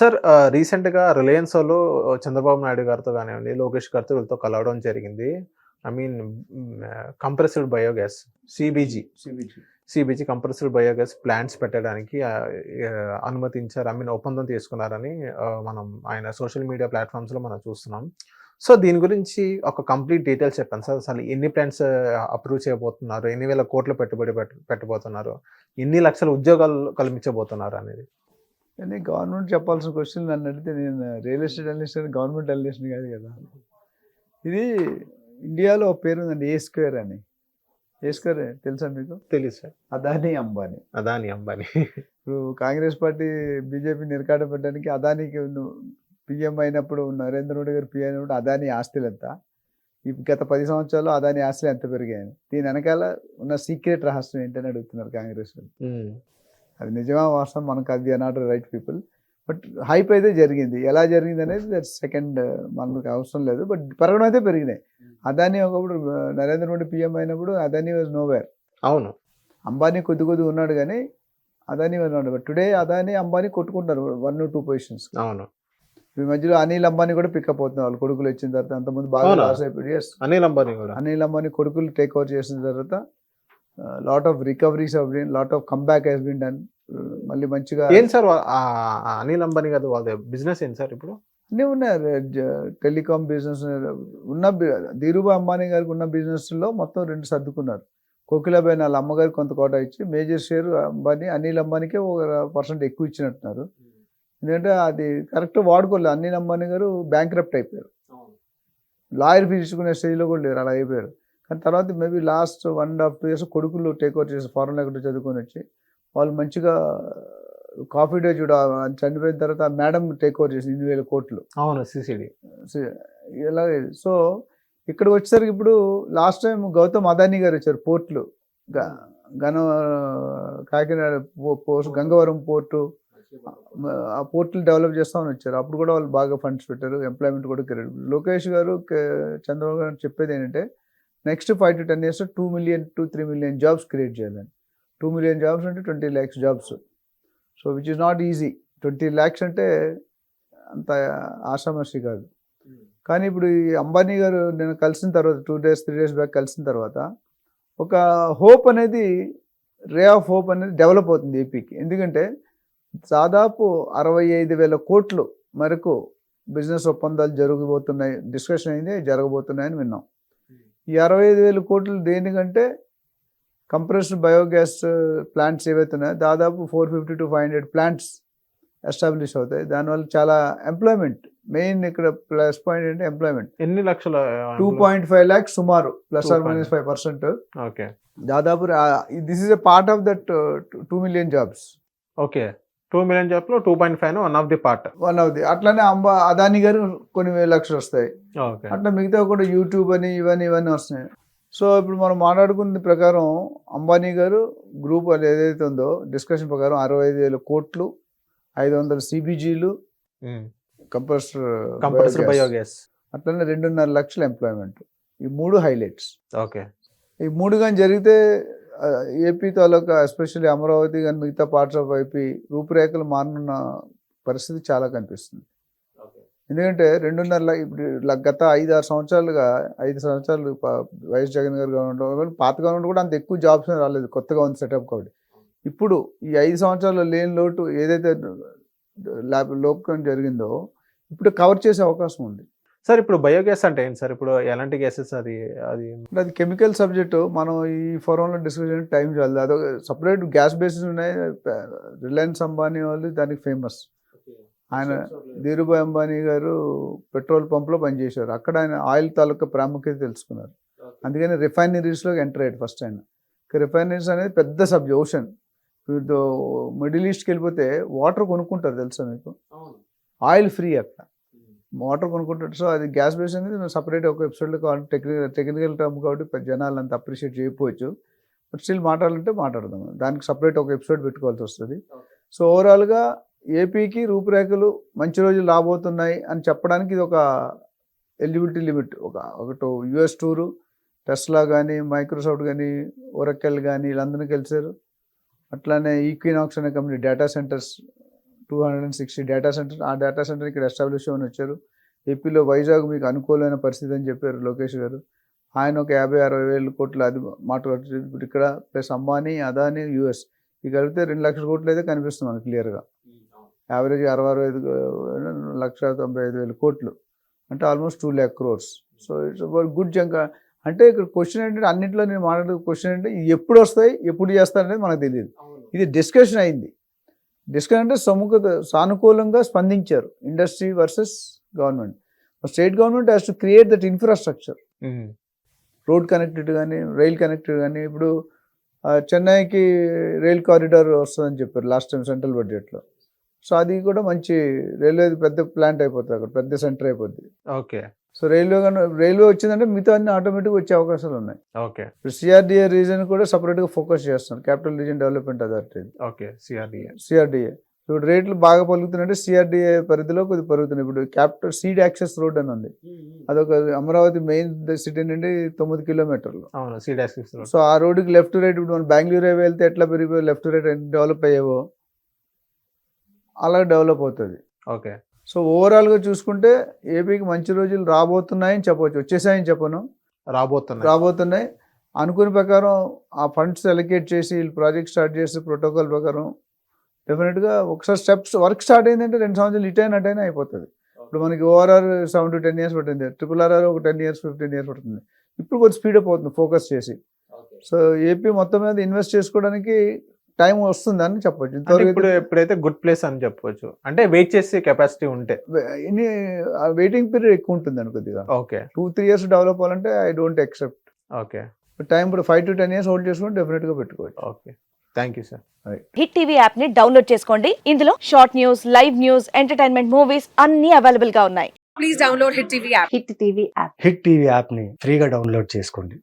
Sir రీసెంట్‌గా Reliance వోళ్ళు చంద్రబాబు నాయుడు గారితో గానివ్వండి, లోకేష్ గారితో వీళ్ళతో కలవడం జరిగింది. I mean compressed biogas CBG, CBG. CBG compressed biogas plants పెట్టడానికి అనుమతించారు. ఐ మీన్ ఒప్పందం తీసుకున్నారని మనం ఆయన సోషల్ మీడియా ప్లాట్‌ఫార్మ్స్‌లో మనం చూస్తున్నాం. సో, దీని గురించి ఒక కంప్లీట్ డీటెయిల్స్ చెప్పండి సార్. అసలు ఎన్ని ప్లాంట్స్ అప్రూవ్ చేయబోతున్నారు? ఎన్ని వేల కోట్ల పెట్టుబడి పెట్టబోతున్నారు? ఎన్ని లక్షల ఉద్యోగాలు కల్పించబోతున్నారు అనేది? కానీ గవర్నమెంట్ చెప్పాల్సిన క్వశ్చన్ నన్ను అడిగితే నేను రియల్ ఎస్టేట్ అనలిస్ట్ అని గవర్నమెంట్ అనలిస్ట్ కాదు కదా. ఇది ఇండియాలో ఒక పేరు ఉందండి, ఏ స్క్వేర్ అని. ఏ స్క్వేర్ తెలుసా మీకు? తెలీదు సార్. అదానీ అంబానీ. అదానీ, అంబానీ. ఇప్పుడు కాంగ్రెస్ పార్టీ బీజేపీ నిరకాట పెట్టడానికి అదానీకి పిఎం అయినప్పుడు నరేంద్ర మోడీ గారు పిఎం అయినప్పుడు అదానీ ఆస్తులు ఎంత, ఈ గత 10 సంవత్సరాల్లో అదానీ ఆస్తులు ఎంత పెరిగాయని, దీని వెనకాల ఉన్న సీక్రెట్ రహస్యం ఏంటని అడుగుతున్నారు కాంగ్రెస్ వాళ్ళు. అది నిజమా వాస్తవం మనకు అది not right people. But hype అయితే జరిగింది. ఎలా జరిగింది అనేది దట్ సెకండ్, మనకు అవసరం లేదు. బట్ పెరగడం అయితే పెరిగినాయి. అదానీ ఒకప్పుడు నరేంద్ర మోడీ పిఎం అయినప్పుడు అదానీ వాజ్ నోవేర్. అవును. అంబానీ కొద్ది ఉన్నాడు కానీ Adani was not. But today Adani Ambani కొట్టుకుంటారు 1 or 2 పొజిషన్స్. అవును. ఈ మధ్యలో అనిల్ అంబానీ కూడా పికప్ అవుతున్నారు. వాళ్ళు కొడుకులు వచ్చిన తర్వాత అంతకుముందు బాగా లాస్ అయిపోయి. ఎస్, అనిల్ అంబానీ కూడా. అనిల్ అంబానీ కొడుకులు టేక్ ఓవర్ చేసిన తర్వాత lot of recoveries have been, lot of comeback has been done. మళ్ళీ మంచిగా ఏం సార్ అనిల్ అంబానీ కాదు వాళ్ళ బిజినెస్ ఏంటి సార్ ఇప్పుడు? అన్నీ ఉన్నాయి. టెలికాం బిజినెస్ ఉన్న ధీరుభాయ్ అంబానీ గారికి ఉన్న బిజినెస్లో మొత్తం 2 సర్దుకున్నారు. కోకిలాబాయ్ వాళ్ళ అమ్మగారికి కొంత కోట ఇచ్చి మేజర్ షేర్ అంబానీ, అనిల్ అంబానీకే 1% ఎక్కువ ఇచ్చినట్టున్నారు. ఎందుకంటే అది కరెక్ట్ వాడుకోలేదు. అనిల్ అంబానీ గారు బ్యాంక్రప్ట్ అయిపోయారు. లాయర్ ఫీజు ఇచ్చుకునే స్టేజ్లో కూడా లేరు, అలా అయిపోయారు. కానీ తర్వాత మేబీ లాస్ట్ 1.5 2 years కొడుకులు టేక్ ఓవర్ చేసి ఫారెన్ ఎక్కడ చదువుకొని వచ్చి వాళ్ళు మంచిగా కాఫీ డే చూడ చనిపోయిన తర్వాత మేడం టేక్ ఓవర్ చేసి 8,000 కోట్లు. అవును, సిసిడి. ఇలా. సో ఇక్కడికి వచ్చేసరికి ఇప్పుడు లాస్ట్ టైం గౌతమ్ అదానీ గారు వచ్చారు. పోర్ట్లు కాకినాడ పోర్ట్, గంగవరం పోర్టు, ఆ పోర్టులు డెవలప్ చేస్తామని వచ్చారు. అప్పుడు కూడా వాళ్ళు బాగా ఫండ్స్ పెట్టారు, ఎంప్లాయ్మెంట్ కూడా క్రియేట్. లోకేష్ గారు చంద్రబాబు గారు చెప్పేది ఏంటంటే next 5 to 10 years 2 million to 3 million jobs create చేయాలని. 2 million జాబ్స్ అంటే 20 lakhs jobs. So which is not easy. 20 lakhs అంటే అంత ఆషామాషి కాదు. కానీ ఇప్పుడు ఈ అంబానీ గారు నేను కలిసిన తర్వాత 2 days 3 days బ్యాక్ కలిసిన తర్వాత ఒక హోప్ అనేది, రే ఆఫ్ హోప్ అనేది డెవలప్ అవుతుంది ఏపీకి. ఎందుకంటే దాదాపు 65,000 కోట్లు వరకు బిజినెస్ ఒప్పందాలు జరగబోతున్నాయి, డిస్కషన్ అయింది, జరగబోతున్నాయని విన్నాం. ఈ 65,000 కోట్లు దేనికంటే కంప్రెస్డ్ బయోగ్యాస్ ప్లాంట్స్ ఏవైతే ఉన్నాయో దాదాపు 450 to 500 ప్లాంట్స్ ఎస్టాబ్లిష్ అవుతాయి. దానివల్ల చాలా ఎంప్లాయ్మెంట్. మెయిన్ ఇక్కడ ప్లస్ పాయింట్ అంటే ఎంప్లాయ్మెంట్. ఎన్ని లక్షల? 2.5 lakhs సుమారు, ±5%. ఓకే. దాదాపు this is a part of that 2 million jobs. Okay. 2 million జాబ్స్లో 2.5 one of the part. అట్లానే అదానీ గారు కొన్ని వేల లక్షలు వస్తాయి. అట్లా మిగతా కూడా యూట్యూబ్ అని ఇవన్నీ వస్తున్నాయి. సో ఇప్పుడు మనం మాట్లాడుకున్న ప్రకారం అంబానీ గారు గ్రూప్ అది ఏదైతే ఉందో డిస్కషన్ ప్రకారం 65,000 కోట్లు, 500 సిబిజీలు, కంప్రెస్డ్ బయోగ్యాస్, అట్లనే 2.5 లక్షల ఎంప్లాయ్మెంట్. ఈ 3 హైలైట్స్. ఓకే. ఈ 3 కానీ జరిగితే ఏపీ తాలూకా ఎస్పెషల్లీ అమరావతి కానీ మిగతా పార్ట్స్ ఆఫ్ ఏపీ రూపురేఖలు మారనున్న పరిస్థితి చాలా కనిపిస్తుంది. ఎందుకంటే 2.5 ఇప్పుడు గత 5-6 సంవత్సరాలుగా 5 సంవత్సరాలు వైఎస్ జగన్ గారు గవర్నమెంట్, పాత గవర్నమెంట్ కూడా అంత ఎక్కువ జాబ్స్ రాలేదు, కొత్తగా ఉంది సెటప్ కాబట్టి. ఇప్పుడు ఈ 5 సంవత్సరాల్లో లేని లోటు ఏదైతే లోకం జరిగిందో ఇప్పుడు కవర్ చేసే అవకాశం ఉంది. సార్ ఇప్పుడు బయోగ్యాస్ అంటే ఏంటి సార్? ఇప్పుడు ఎలాంటి గ్యాసెస్ అది? అది కెమికల్ సబ్జెక్టు. మనం ఈ ఫోరంలో డిస్కషన్ టైం చాలదు. అదొక సపరేట్ గ్యాస్ బేసిస్ ఉన్నాయి. రిలయన్స్ అంబానీ వాళ్ళు దానికి ఫేమస్. ఆయన ధీరుభాయ్ అంబానీ గారు పెట్రోల్ పంప్లో పనిచేశారు. అక్కడ ఆయన ఆయిల్ తాలూకా ప్రాముఖ్యత తెలుసుకున్నారు. అందుకని రిఫైనరీస్లోకి ఎంటర్ అయ్యాడు ఫస్ట్ ఆయన. రిఫైనరీస్ అనేది పెద్ద సబ్జెక్ట్, ఓషన్. ఇప్పుడు మిడిల్ ఈస్ట్కి వెళ్ళిపోతే వాటర్ కొనుక్కుంటారు తెలుసా మీకు? ఆయిల్ ఫ్రీ అక్కడ వాటర్ కొనుక్కుంటారు. సో అది గ్యాస్ బేస్ అనేది సపరేట్ ఒక ఎపిసోడ్లో కావాలి. టెక్నికల్ టర్మ్ కాబట్టి జనాలు అంత అప్రిషియేట్ చేయకపోవచ్చు. బట్ స్టిల్ మాట్లాడాలంటే మాట్లాడదాం. దానికి సపరేట్ ఒక ఎపిసోడ్ పెట్టుకోవాల్సి వస్తుంది. సో ఓవరాల్గా ఏపీకి రూపురేఖలు మంచి రోజులు రాబోతున్నాయి అని చెప్పడానికి ఇది ఒక ఎలిజిబిలిటీ లిమిట్. ఒకటి యుఎస్ టూరు, టెస్లా కానీ, మైక్రోసాఫ్ట్ కానీ, ఒరకెల్ కానీ వీళ్ళందరినీ కలిసారు. అట్లానే ఈక్వినాక్స్ అనే company data centres 260 data centre, ఆ డేటా సెంటర్ ఇక్కడ ఎస్టాబ్లిష్ చేయమని వచ్చారు. ఏపీలో వైజాగ్ మీకు అనుకూలమైన పరిస్థితి అని చెప్పారు లోకేష్ గారు. ఆయన ఒక 50-60 వేల కోట్లు అది మాట్లాడుతూ ఇప్పుడు ఇక్కడ ప్లస్ అంబానీ, అదానీ, యూఎస్ ఇవి కలిపితే 2 లక్షల కోట్లు అయితే కనిపిస్తుంది మనకు క్లియర్గా. యావరేజ్ 1,95,000 కోట్లు అంటే almost 2 lakh crores. So it's good junk. అంటే ఇక్కడ క్వశ్చన్ ఏంటంటే అన్నింటిలో నేను మాట్లాడే క్వశ్చన్ అంటే ఎప్పుడు వస్తాయి, ఎప్పుడు చేస్తారనేది మనకు తెలియదు. ఇది డిస్కషన్ అయింది. డిస్కషన్ అంటే సానుకూలంగా స్పందించారు industry versus government. State government has to create that infrastructure, road connected కానీ, రైల్ కనెక్టెడ్ కానీ. ఇప్పుడు చెన్నైకి రైల్ కారిడార్ వస్తుందని చెప్పారు లాస్ట్ టైం సెంట్రల్ బడ్జెట్లో. సో అది కూడా మంచి రైల్వే పెద్ద ప్లాంట్ అయిపోతుంది, అక్కడ పెద్ద సెంటర్ అయిపోద్ది. ఓకే. సో రైల్వే వచ్చిందంటే మిగతా అన్ని ఆటోమేటిక్గా వచ్చే అవకాశాలు ఉన్నాయి. ఓకే. ఇప్పుడు సిఆర్డిఏ రీజన్ కూడా సపరేట్గా ఫోకస్ చేస్తున్నారు, capital region development authority. Okay. CRDA ఇప్పుడు రేట్లు బాగా పలుకుతున్నాయంటే సిఆర్డిఏ పరిధిలో కొద్దిగా పెరుగుతున్నాయి. ఇప్పుడు క్యాపిటల్ సీడ్ యాక్సెస్ రోడ్ అని ఉంది, అదొక అమరావతి మెయిన్ సిటీ నుండి 9 కిలోమీటర్లు. సో ఆ రోడ్డుకి లెఫ్ట్ రైట్ ఇప్పుడు మనం బెంగళూరు హైవే వెళ్తే ఎట్లా పెరిగిపోయి లెఫ్ట్ రైట్ డెవలప్ అయ్యేవో అలా డెవలప్ అవుతుంది. ఓకే. సో ఓవరాల్గా చూసుకుంటే ఏపీకి మంచి రోజులు రాబోతున్నాయని చెప్పవచ్చు. వచ్చేసాయని చెప్పను, రాబోతున్నాయి. అనుకునే ప్రకారం ఆ ఫండ్స్ అలొకేట్ చేసి ప్రాజెక్ట్ స్టార్ట్ చేసి ప్రోటోకాల్ ప్రకారం డెఫినెట్గా ఒకసారి వర్క్ స్టార్ట్ అయిందంటే 2 సంవత్సరాలు ఇటైనా అయిపోతుంది. ఇప్పుడు మనకి ఓఆర్ఆర్ 7 to 10 years పట్టింది, RRR ఒక 10 years 15 years పడుతుంది. ఇప్పుడు కొంచెం స్పీడప్ అవుతుంది ఫోకస్ చేసి. సో ఏపీ మొత్తం మీద ఇన్వెస్ట్ చేసుకోవడానికి టైం వస్తుంది అని చెప్పొచ్చు. ఇప్పుడైతే గుడ్ ప్లేస్ అని చెప్పొచ్చు, అంటే వెయిట్ చేసే కెపాసిటీ ఉంటే. వెయిటింగ్ పీరియడ్ ఎక్కువ ఉంటుంది అని కొద్దిగా. ఓకే. 2-3 years డెవలప్ అవ్వాలంటే I don't except. Okay. Time ఇప్పుడు 5 to 10 years హోల్డ్ చేసుకుంటే డెఫినెట్గా పెట్టుకోవచ్చు. Okay. Thank you sir. Hit TV app ని డౌన్లోడ్ చేసుకోండి. ఇందులో short news, live news, entertainment movies అన్ని అవైలబుల్ గా ఉన్నాయి. Please download hit TV app. Hit TV app ని ఫ్రీగా డౌన్లోడ్ చేసుకోండి.